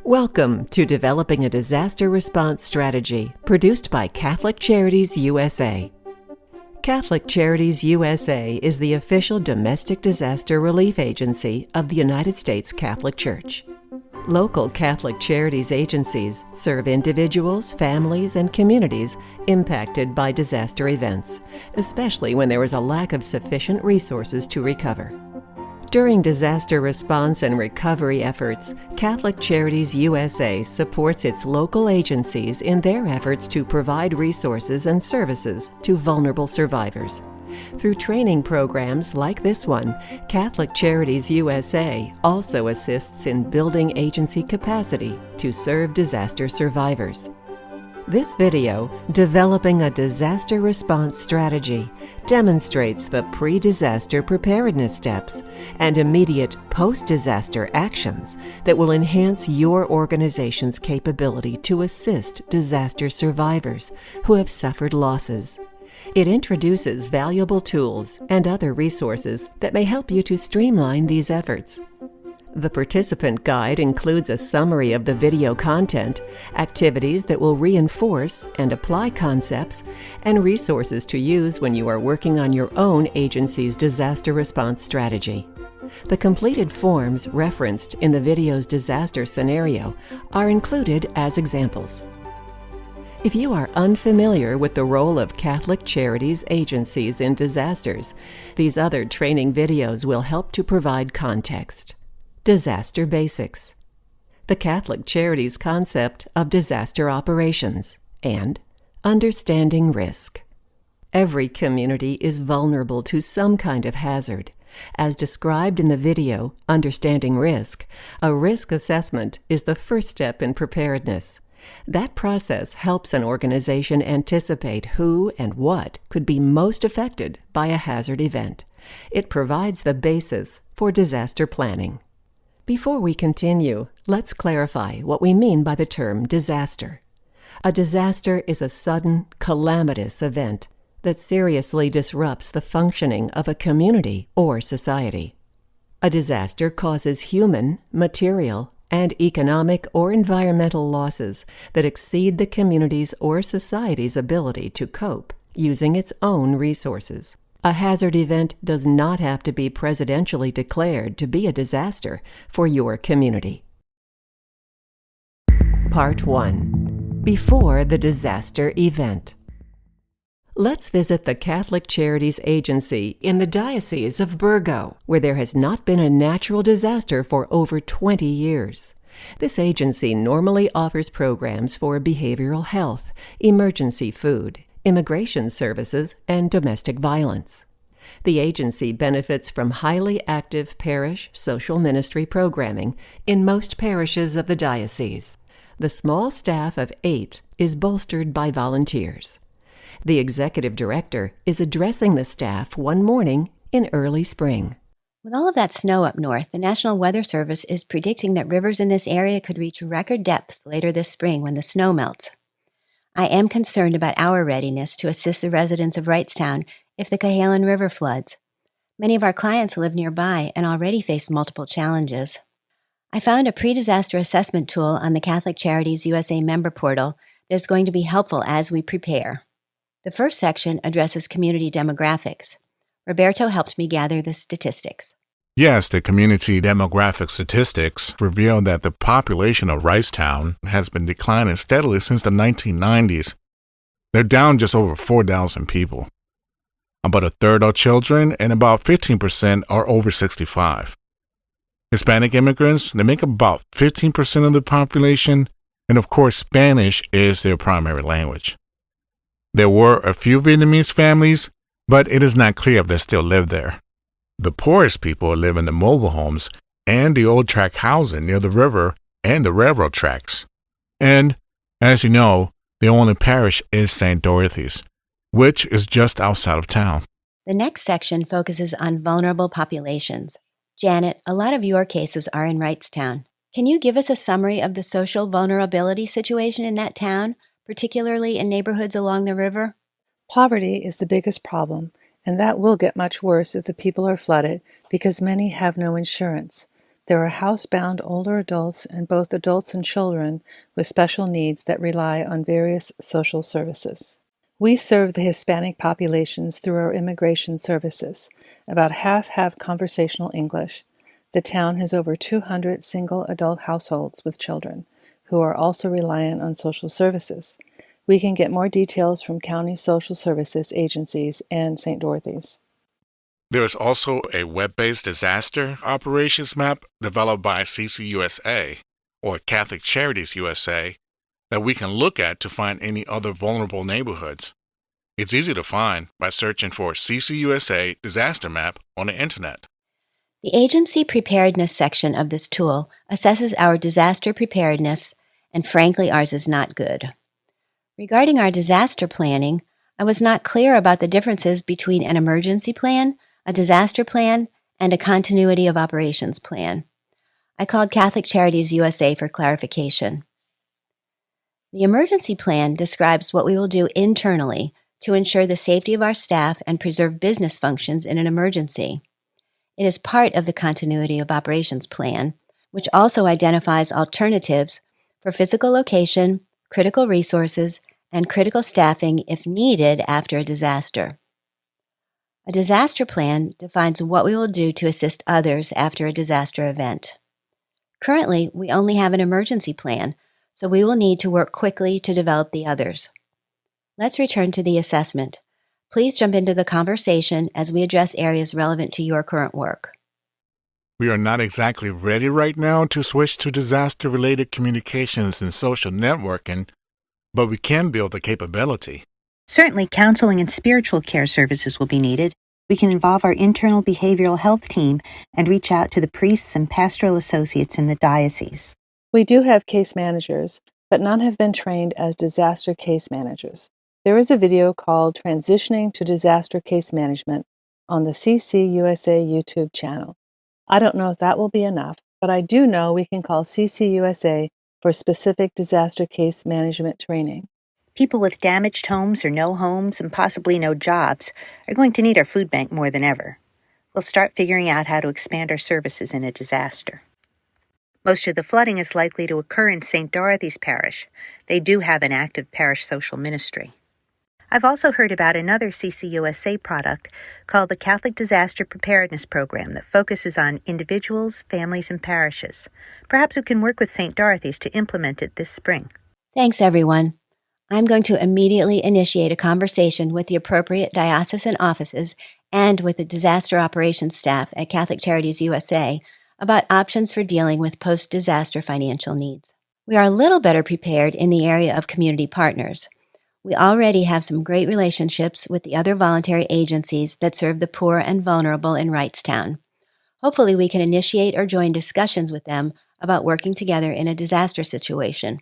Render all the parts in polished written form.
Welcome to Developing a Disaster Response Strategy, produced by Catholic Charities USA. Catholic Charities USA is the official domestic disaster relief agency of the United States Catholic Church. Local Catholic Charities agencies serve individuals, families, and communities impacted by disaster events, especially when there is a lack of sufficient resources to recover. During disaster response and recovery efforts, Catholic Charities USA supports its local agencies in their efforts to provide resources and services to vulnerable survivors. Through training programs like this one, Catholic Charities USA also assists in building agency capacity to serve disaster survivors. This video, Developing a Disaster Response Strategy, demonstrates the pre-disaster preparedness steps and immediate post-disaster actions that will enhance your organization's capability to assist disaster survivors who have suffered losses. It introduces valuable tools and other resources that may help you to streamline these efforts. The participant guide includes a summary of the video content, activities that will reinforce and apply concepts, and resources to use when you are working on your own agency's disaster response strategy. The completed forms referenced in the video's disaster scenario are included as examples. If you are unfamiliar with the role of Catholic Charities agencies in disasters, these other training videos will help to provide context. Disaster Basics, the Catholic Charities concept of disaster operations, and understanding risk. Every community is vulnerable to some kind of hazard. As described in the video, Understanding Risk, a risk assessment is the first step in preparedness. That process helps an organization anticipate who and what could be most affected by a hazard event. It provides the basis for disaster planning. Before we continue, let's clarify what we mean by the term disaster. A disaster is a sudden, calamitous event that seriously disrupts the functioning of a community or society. A disaster causes human, material, and economic or environmental losses that exceed the community's or society's ability to cope using its own resources. A hazard event does not have to be presidentially declared to be a disaster for your community. Part 1. Before the disaster event. Let's visit the Catholic Charities Agency in the Diocese of Burgo, where there has not been a natural disaster for over 20 years. This agency normally offers programs for behavioral health, emergency food, immigration services, and domestic violence. The agency benefits from highly active parish social ministry programming in most parishes of the diocese. The small staff of 8 is bolstered by volunteers. The executive director is addressing the staff one morning in early spring. With all of that snow up north, the National Weather Service is predicting that rivers in this area could reach record depths later this spring when the snow melts. I am concerned about our readiness to assist the residents of Wrightstown if the Cohalan River floods. Many of our clients live nearby and already face multiple challenges. I found a pre-disaster assessment tool on the Catholic Charities USA member portal that's going to be helpful as we prepare. The first section addresses community demographics. Roberto helped me gather the statistics. Yes, the community demographic statistics reveal that the population of Wrightstown has been declining steadily since the 1990s. They're down just over 4,000 people. About a third are children, and about 15% are over 65. Hispanic immigrants, they make up about 15% of the population, and of course, Spanish is their primary language. There were a few Vietnamese families, but it is not clear if they still live there. The poorest people live in the mobile homes and the old tract housing near the river and the railroad tracks. And, as you know, the only parish is St. Dorothy's, which is just outside of town. The next section focuses on vulnerable populations. Janet, a lot of your cases are in Wrightstown. Can you give us a summary of the social vulnerability situation in that town, particularly in neighborhoods along the river? Poverty is the biggest problem, and that will get much worse if the people are flooded because many have no insurance. There are housebound older adults and both adults and children with special needs that rely on various social services. We serve the Hispanic populations through our immigration services. About half have conversational English. The town has over 200 single adult households with children who are also reliant on social services. We can get more details from county social services agencies and St. Dorothy's. There is also a web-based disaster operations map developed by CCUSA, or Catholic Charities USA, that we can look at to find any other vulnerable neighborhoods. It's easy to find by searching for CCUSA Disaster Map on the internet. The agency preparedness section of this tool assesses our disaster preparedness, and frankly, ours is not good. Regarding our disaster planning, I was not clear about the differences between an emergency plan, a disaster plan, and a continuity of operations plan. I called Catholic Charities USA for clarification. The emergency plan describes what we will do internally to ensure the safety of our staff and preserve business functions in an emergency. It is part of the continuity of operations plan, which also identifies alternatives for physical location, critical resources, and critical staffing if needed after a disaster. A disaster plan defines what we will do to assist others after a disaster event. Currently, we only have an emergency plan, so we will need to work quickly to develop the others. Let's return to the assessment. Please jump into the conversation as we address areas relevant to your current work. We are not exactly ready right now to switch to disaster-related communications and social networking, but we can build the capability. Certainly, counseling and spiritual care services will be needed. We can involve our internal behavioral health team and reach out to the priests and pastoral associates in the diocese. We do have case managers, but none have been trained as disaster case managers. There is a video called Transitioning to Disaster Case Management on the CCUSA YouTube channel. I don't know if that will be enough, but I do know we can call CCUSA for specific disaster case management training. People with damaged homes or no homes and possibly no jobs are going to need our food bank more than ever. We'll start figuring out how to expand our services in a disaster. Most of the flooding is likely to occur in St. Dorothy's Parish. They do have an active parish social ministry. I've also heard about another CCUSA product called the Catholic Disaster Preparedness Program that focuses on individuals, families, and parishes. Perhaps we can work with St. Dorothy's to implement it this spring. Thanks, everyone. I'm going to immediately initiate a conversation with the appropriate diocesan offices and with the disaster operations staff at Catholic Charities USA about options for dealing with post-disaster financial needs. We are a little better prepared in the area of community partners. We already have some great relationships with the other voluntary agencies that serve the poor and vulnerable in Wrightstown. Hopefully, we can initiate or join discussions with them about working together in a disaster situation.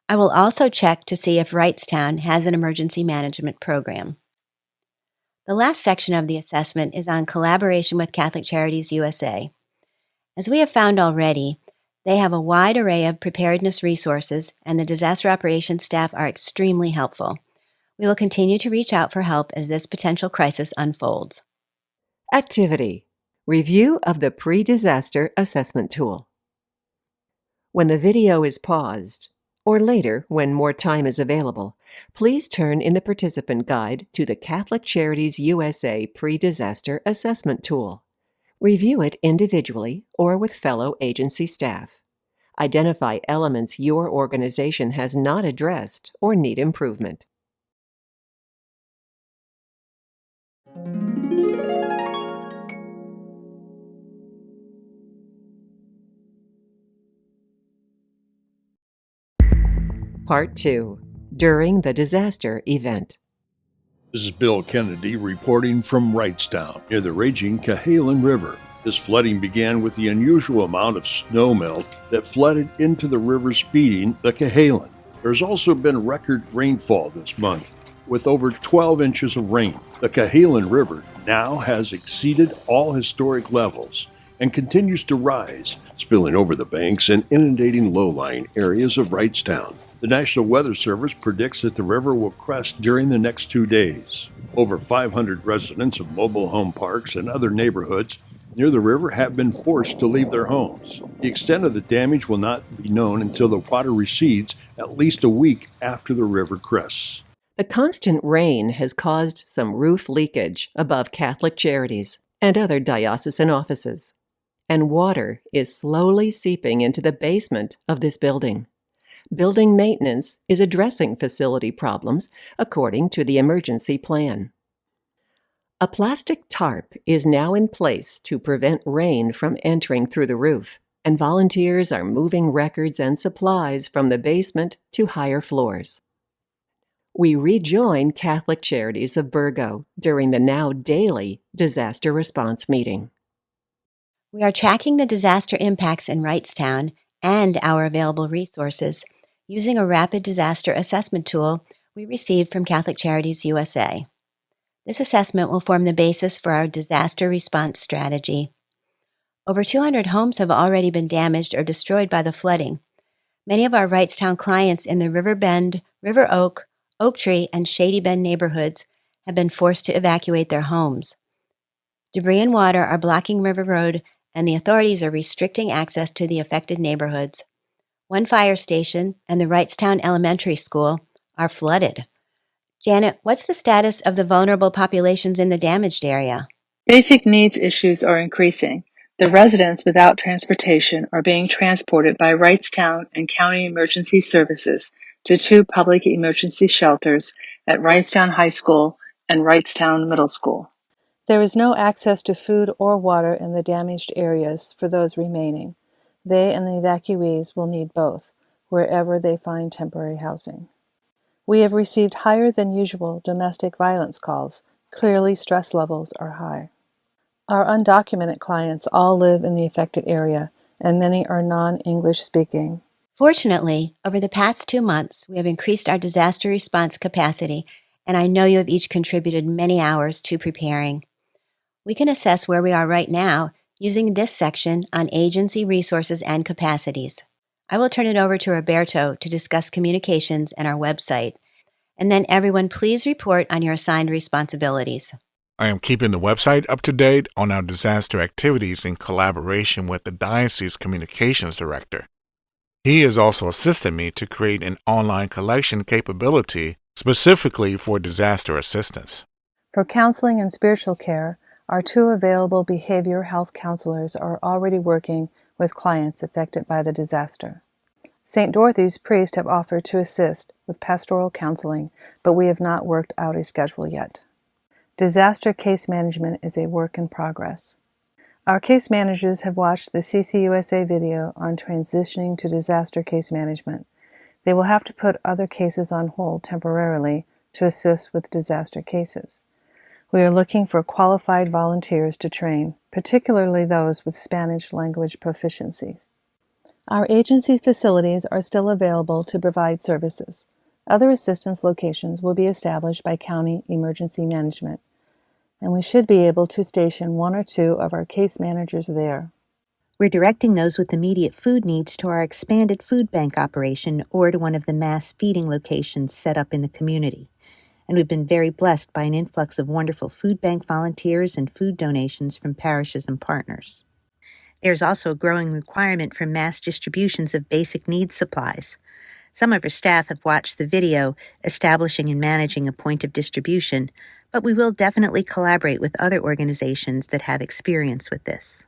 I will also check to see if Wrightstown has an emergency management program. The last section of the assessment is on collaboration with Catholic Charities USA. As we have found already, they have a wide array of preparedness resources, and the disaster operations staff are extremely helpful. We will continue to reach out for help as this potential crisis unfolds. Activity: Review of the Pre-Disaster Assessment Tool. When the video is paused, or later when more time is available, please turn in the participant guide to the Catholic Charities USA Pre-Disaster Assessment Tool. Review it individually or with fellow agency staff. Identify elements your organization has not addressed or need improvement. Part 2. During the disaster event. This is Bill Kennedy reporting from Wrightstown near the raging Cahalan River. This flooding began with the unusual amount of snowmelt that flooded into the rivers feeding the Cahalan. There's also been record rainfall this month, with over 12 inches of rain. The Cahalan River now has exceeded all historic levels and continues to rise, spilling over the banks and inundating low-lying areas of Wrightstown. The National Weather Service predicts that the river will crest during the next 2 days. Over 500 residents of mobile home parks and other neighborhoods near the river have been forced to leave their homes. The extent of the damage will not be known until the water recedes at least a week after the river crests. The constant rain has caused some roof leakage above Catholic Charities and other diocesan offices, and water is slowly seeping into the basement of this building. Building maintenance is addressing facility problems according to the emergency plan. A plastic tarp is now in place to prevent rain from entering through the roof, and volunteers are moving records and supplies from the basement to higher floors. We rejoin Catholic Charities of Burgo during the now daily disaster response meeting. We are tracking the disaster impacts in Wrightstown and our available resources using a rapid disaster assessment tool we received from Catholic Charities USA. This assessment will form the basis for our disaster response strategy. Over 200 homes have already been damaged or destroyed by the flooding. Many of our Wrightstown clients in the River Bend, River Oak, Oak Tree, and Shady Bend neighborhoods have been forced to evacuate their homes. Debris and water are blocking River Road, and the authorities are restricting access to the affected neighborhoods. One fire station and the Wrightstown Elementary School are flooded. Janet, what's the status of the vulnerable populations in the damaged area? Basic needs issues are increasing. The residents without transportation are being transported by Wrightstown and County Emergency Services to 2 public emergency shelters at Wrightstown High School and Wrightstown Middle School. There is no access to food or water in the damaged areas for those remaining. They and the evacuees will need both, wherever they find temporary housing. We have received higher than usual domestic violence calls. Clearly, stress levels are high. Our undocumented clients all live in the affected area, and many are non-English speaking. Fortunately, over the past 2 months, we have increased our disaster response capacity, and I know you have each contributed many hours to preparing. We can assess where we are right now using this section on agency resources and capacities. I will turn it over to Roberto to discuss communications and our website. And then everyone, please report on your assigned responsibilities. I am keeping the website up to date on our disaster activities in collaboration with the Diocese Communications Director. He has also assisted me to create an online collection capability specifically for disaster assistance. For counseling and spiritual care, our 2 available behavioral health counselors are already working with clients affected by the disaster. St. Dorothy's priests have offered to assist with pastoral counseling, but we have not worked out a schedule yet. Disaster case management is a work in progress. Our case managers have watched the CCUSA video on transitioning to disaster case management. They will have to put other cases on hold temporarily to assist with disaster cases. We are looking for qualified volunteers to train, particularly those with Spanish language proficiency. Our agency facilities are still available to provide services. Other assistance locations will be established by County Emergency Management, and we should be able to station 1 or 2 of our case managers there. We're directing those with immediate food needs to our expanded food bank operation or to one of the mass feeding locations set up in the community. And we've been very blessed by an influx of wonderful food bank volunteers and food donations from parishes and partners. There's also a growing requirement for mass distributions of basic needs supplies. Some of our staff have watched the video establishing and managing a point of distribution, but we will definitely collaborate with other organizations that have experience with this.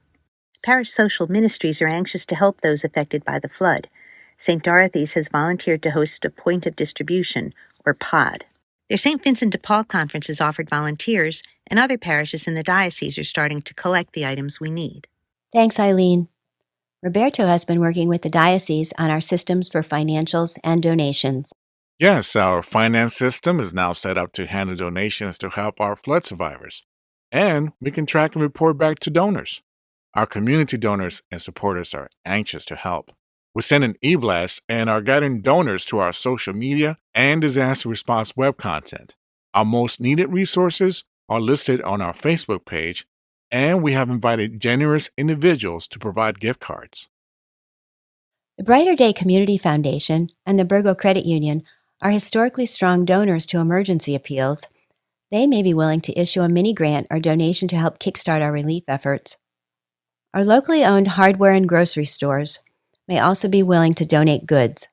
Parish social ministries are anxious to help those affected by the flood. St. Dorothy's has volunteered to host a point of distribution, or POD. Their St. Vincent de Paul conference has offered volunteers, and other parishes in the diocese are starting to collect the items we need. Thanks, Eileen. Roberto has been working with the diocese on our systems for financials and donations. Yes, our finance system is now set up to handle donations to help our flood survivors. And we can track and report back to donors. Our community donors and supporters are anxious to help. We send an e-blast and are gathering donors to our social media and disaster response web content. Our most needed resources are listed on our Facebook page, and we have invited generous individuals to provide gift cards. The Brighter Day Community Foundation and the Burgo Credit Union are historically strong donors to emergency appeals. They may be willing to issue a mini grant or donation to help kickstart our relief efforts. Our locally owned hardware and grocery stores may also be willing to donate goods.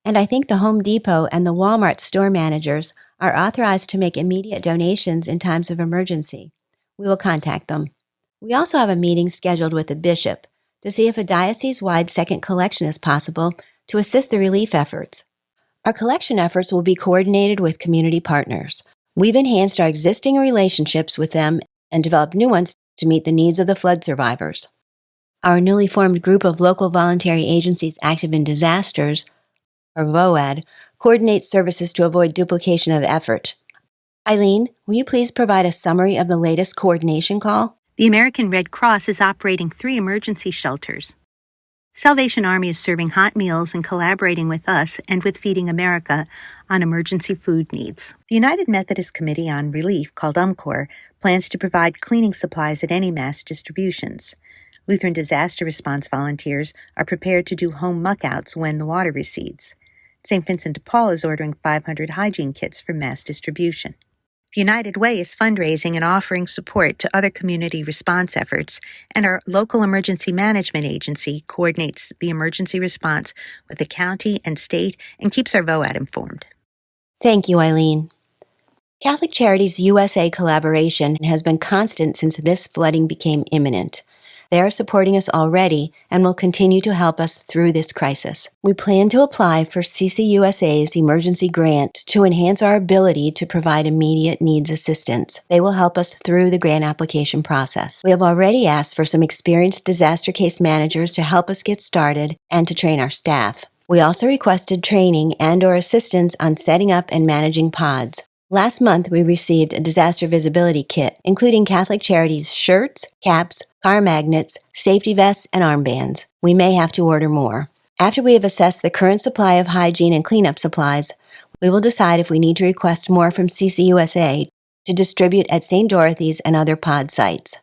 And I think the Home Depot and the Walmart store managers are authorized to make immediate donations in times of emergency. We will contact them. We also have a meeting scheduled with the bishop to see if a diocese-wide second collection is possible to assist the relief efforts. Our collection efforts will be coordinated with community partners. We've enhanced our existing relationships with them and developed new ones to meet the needs of the flood survivors. Our newly formed group of local voluntary agencies active in disasters, or VOAD, coordinates services to avoid duplication of effort. Eileen, will you please provide a summary of the latest coordination call? The American Red Cross is operating 3 emergency shelters. Salvation Army is serving hot meals and collaborating with us and with Feeding America on emergency food needs. The United Methodist Committee on Relief, called UMCOR, plans to provide cleaning supplies at any mass distributions. Lutheran Disaster Response volunteers are prepared to do home muckouts when the water recedes. St. Vincent de Paul is ordering 500 hygiene kits for mass distribution. The United Way is fundraising and offering support to other community response efforts, and our local emergency management agency coordinates the emergency response with the county and state and keeps our VOAD informed. Thank you, Eileen. Catholic Charities USA collaboration has been constant since this flooding became imminent. They are supporting us already and will continue to help us through this crisis. We plan to apply for CCUSA's emergency grant to enhance our ability to provide immediate needs assistance. They will help us through the grant application process. We have already asked for some experienced disaster case managers to help us get started and to train our staff. We also requested training and/or assistance on setting up and managing pods. Last month, we received a disaster visibility kit, including Catholic Charities shirts, caps, car magnets, safety vests, and armbands. We may have to order more. After we have assessed the current supply of hygiene and cleanup supplies, we will decide if we need to request more from CCUSA to distribute at St. Dorothy's and other pod sites.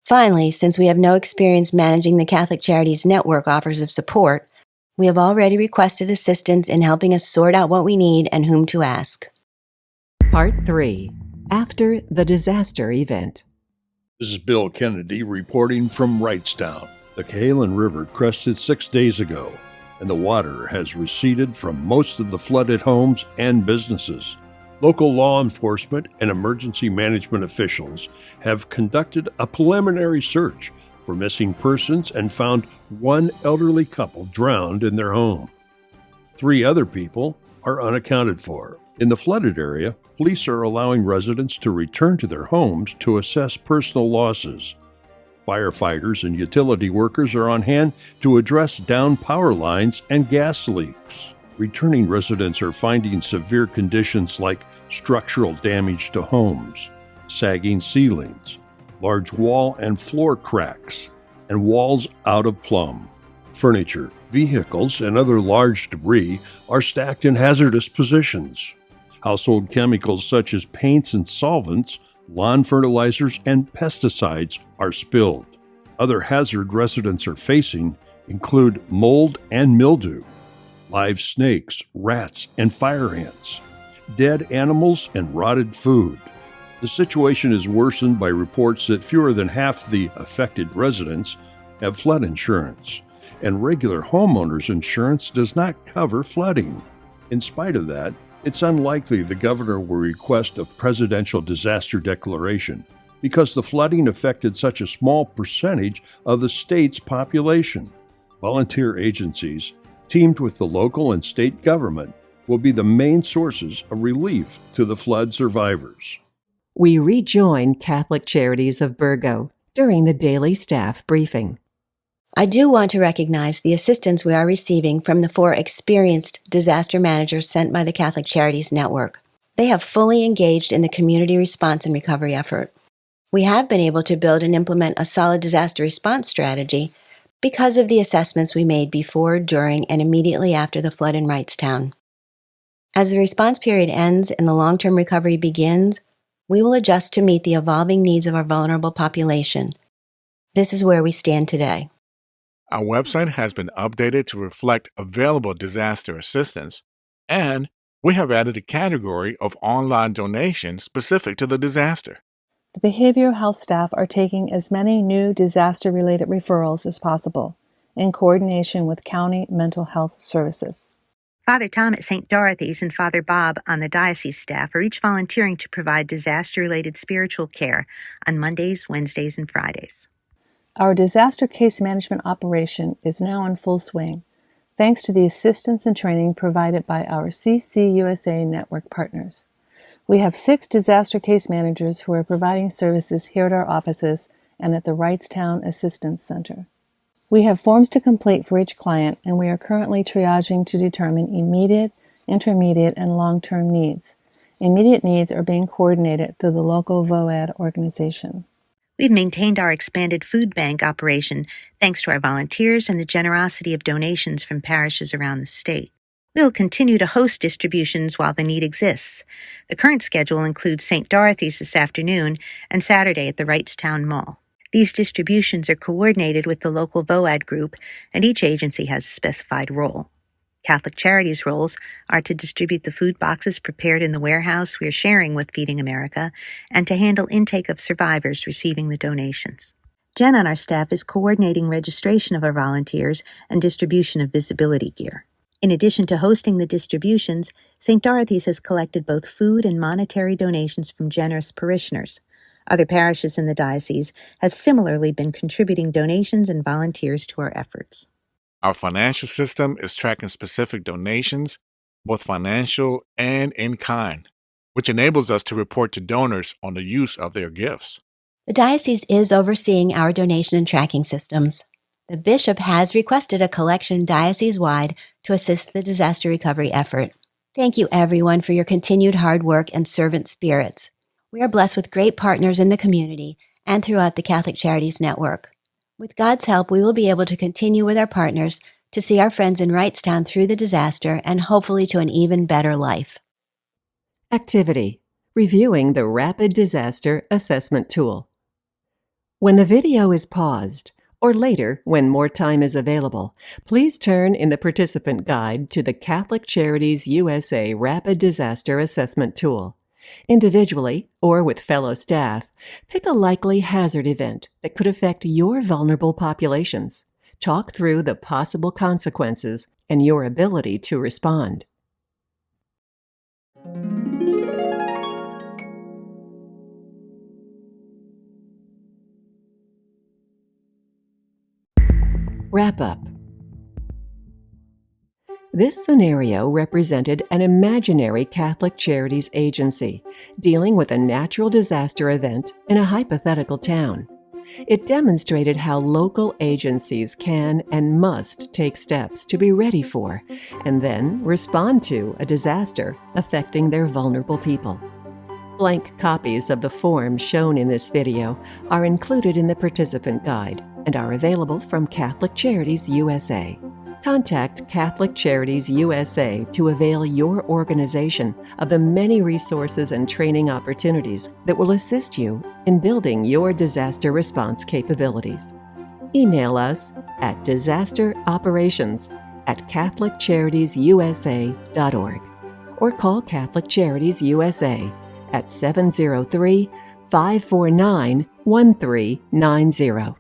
Finally, since we have no experience managing the Catholic Charities Network offers of support, we have already requested assistance in helping us sort out what we need and whom to ask. Part 3. After the disaster event. This is Bill Kennedy reporting from Wrightstown. The Cohalan River crested 6 days ago, and the water has receded from most of the flooded homes and businesses. Local law enforcement and emergency management officials have conducted a preliminary search for missing persons and found one elderly couple drowned in their home. 3 other people are unaccounted for. In the flooded area, police are allowing residents to return to their homes to assess personal losses. Firefighters and utility workers are on hand to address downed power lines and gas leaks. Returning residents are finding severe conditions like structural damage to homes, sagging ceilings, large wall and floor cracks, and walls out of plumb. Furniture, vehicles, and other large debris are stacked in hazardous positions. Household chemicals such as paints and solvents, lawn fertilizers, and pesticides are spilled. Other hazard residents are facing include mold and mildew, live snakes, rats, and fire ants, dead animals, and rotted food. The situation is worsened by reports that fewer than half the affected residents have flood insurance, and regular homeowners insurance does not cover flooding. In spite of that, it's unlikely the governor will request a presidential disaster declaration because the flooding affected such a small percentage of the state's population. Volunteer agencies, teamed with the local and state government, will be the main sources of relief to the flood survivors. We rejoin Catholic Charities of Burgo during the daily staff briefing. I do want to recognize the assistance we are receiving from the 4 experienced disaster managers sent by the Catholic Charities Network. They have fully engaged in the community response and recovery effort. We have been able to build and implement a solid disaster response strategy because of the assessments we made before, during, and immediately after the flood in Wrightstown. As the response period ends and the long-term recovery begins, we will adjust to meet the evolving needs of our vulnerable population. This is where we stand today. Our website has been updated to reflect available disaster assistance, and we have added a category of online donations specific to the disaster. The behavioral health staff are taking as many new disaster-related referrals as possible in coordination with county mental health services. Father Tom at St. Dorothy's and Father Bob on the diocese staff are each volunteering to provide disaster-related spiritual care on Mondays, Wednesdays, and Fridays. Our disaster case management operation is now in full swing, thanks to the assistance and training provided by our CCUSA network partners. We have 6 disaster case managers who are providing services here at our offices and at the Wrightstown Assistance Center. We have forms to complete for each client, and we are currently triaging to determine immediate, intermediate, and long-term needs. Immediate needs are being coordinated through the local VOAD organization. We've maintained our expanded food bank operation thanks to our volunteers and the generosity of donations from parishes around the state. We will continue to host distributions while the need exists. The current schedule includes St. Dorothy's this afternoon and Saturday at the Wrightstown Mall. These distributions are coordinated with the local VOAD group, and each agency has a specified role. Catholic Charities' roles are to distribute the food boxes prepared in the warehouse we are sharing with Feeding America and to handle intake of survivors receiving the donations. Jen on our staff is coordinating registration of our volunteers and distribution of visibility gear. In addition to hosting the distributions, St. Dorothy's has collected both food and monetary donations from generous parishioners. Other parishes in the diocese have similarly been contributing donations and volunteers to our efforts. Our financial system is tracking specific donations, both financial and in kind, which enables us to report to donors on the use of their gifts. The diocese is overseeing our donation and tracking systems. The bishop has requested a collection diocese-wide to assist the disaster recovery effort. Thank you, everyone, for your continued hard work and servant spirits. We are blessed with great partners in the community and throughout the Catholic Charities Network. With God's help, we will be able to continue with our partners to see our friends in Wrightstown through the disaster and hopefully to an even better life. Activity: Reviewing the Rapid Disaster Assessment Tool. When the video is paused, or later when more time is available, please turn in the participant guide to the Catholic Charities USA Rapid Disaster Assessment Tool. Individually, or with fellow staff, pick a likely hazard event that could affect your vulnerable populations. Talk through the possible consequences and your ability to respond. Wrap up. This scenario represented an imaginary Catholic Charities agency dealing with a natural disaster event in a hypothetical town. It demonstrated how local agencies can and must take steps to be ready for and then respond to a disaster affecting their vulnerable people. Blank copies of the form shown in this video are included in the participant guide and are available from Catholic Charities USA. Contact Catholic Charities USA to avail your organization of the many resources and training opportunities that will assist you in building your disaster response capabilities. Email us at disasteroperations@catholiccharitiesusa.org or call Catholic Charities USA at 703-549-1390.